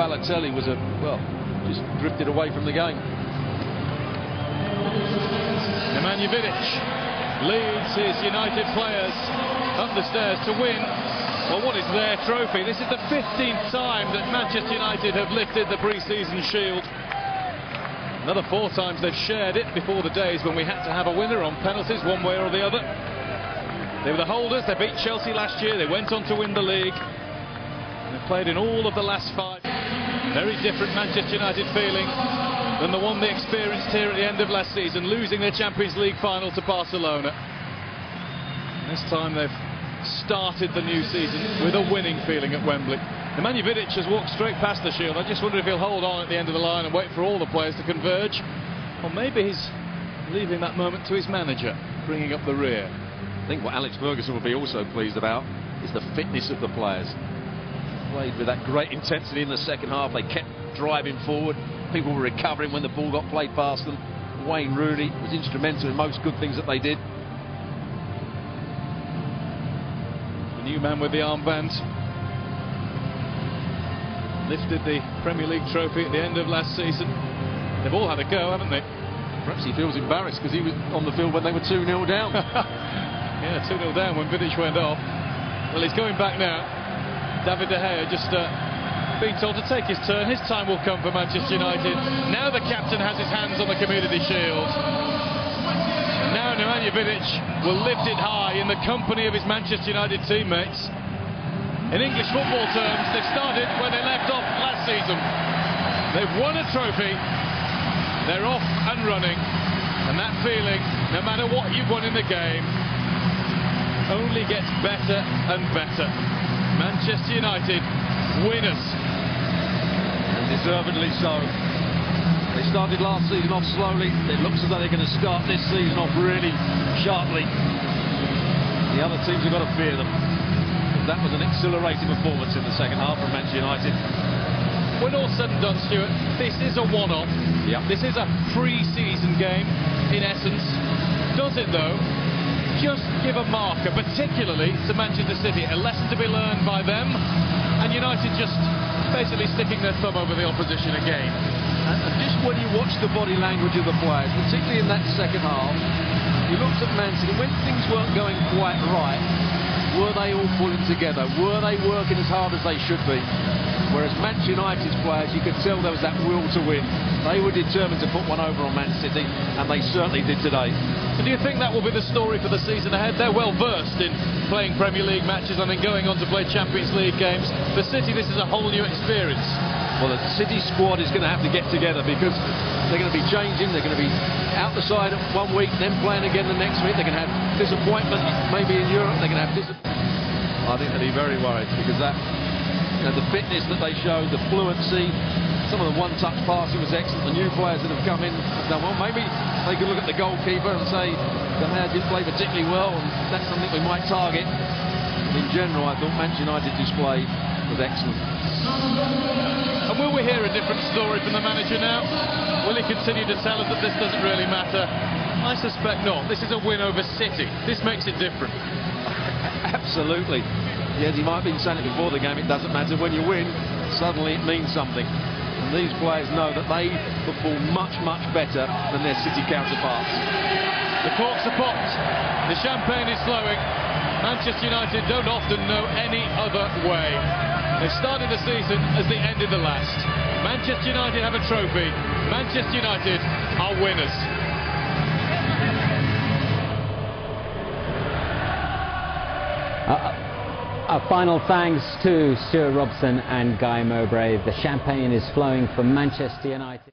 Balotelli was just drifted away from the game. Nemanja Vidic leads his United players up the stairs to win, well, what is their trophy? This is the 15th time that Manchester United have lifted the pre-season shield. Another 4 times they've shared it before the days when we had to have a winner on penalties one way or the other. They were the holders. They beat Chelsea last year. They went on to win the league. They've played in all of the last 5. Very different Manchester United feeling than the one they experienced here at the end of last season, losing their Champions League final to Barcelona. This time they've started the new season with a winning feeling at Wembley. Nemanja Vidic has walked straight past the shield. I just wonder if he'll hold on at the end of the line and wait for all the players to converge. Or maybe he's leaving that moment to his manager, bringing up the rear. I think what Alex Ferguson will be also pleased about is the fitness of the players. Played with that great intensity in the second half. They kept driving forward. People were recovering when the ball got played past them. Wayne Rooney was instrumental in most good things that they did. The new man with the armband lifted the Premier League trophy at the end of last season. They've all had a go, haven't they? Perhaps he feels embarrassed because he was on the field when they were 2-0 down. Yeah, 2-0 down when Vidic went off. Well, he's going back now. David De Gea just being told to take his turn. His time will come for Manchester United. Now the captain has his hands on the Community Shield. Now Nemanja Vidic will lift it high in the company of his Manchester United teammates. In English football terms, they've started where they left off last season. They've won a trophy. They're off and running. And that feeling, no matter what you've won in the game, only gets better and better. Manchester United winners. And deservedly so. They started last season off slowly. It looks as though they're going to start this season off really sharply. The other teams have got to fear them. That was an exhilarating performance in the second half from Manchester United. When all's said and done, Stuart, this is a one-off. Yeah. This is a pre-season game, in essence. Does it, though, just give a marker, particularly to Manchester City, a lesson to be learned by them, and United just basically sticking their thumb over the opposition again? And just when you watch the body language of the players, particularly in that second half, you looked at Man City, when things weren't going quite right, were they all pulling together? Were they working as hard as they should be? Whereas Manchester United's players, you could tell there was that will to win. They were determined to put one over on Man City, and they certainly did today. And do you think that will be the story for the season ahead? They're well versed in playing Premier League matches and then going on to play Champions League games. For City, this is a whole new experience. Well, the City squad is going to have to get together because they're going to be changing. They're going to be out the side one week, then playing again the next week. They're going to have disappointment, maybe in Europe. They're going to have disappointment. I think they'll be very worried because that, the fitness that they showed, the fluency, some of the one-touch passing was excellent. The new players that have come in have done well. Maybe they could look at the goalkeeper and say De Gea didn't play particularly well, and that's something we might target. But in general, I thought Manchester United's display was excellent. And will we hear a different story from the manager now? Will he continue to tell us that this doesn't really matter? I suspect not. This is a win over City. This makes it different. Absolutely. Yes, he might have been saying it before the game, it doesn't matter. When you win, suddenly it means something. And these players know that they perform much, much better than their City counterparts. The corks are popped. The champagne is flowing. Manchester United don't often know any other way. They've started the season as they ended the last. Manchester United have a trophy. Manchester United are winners. A final thanks to Stuart Robson and Guy Mowbray. The champagne is flowing for Manchester United.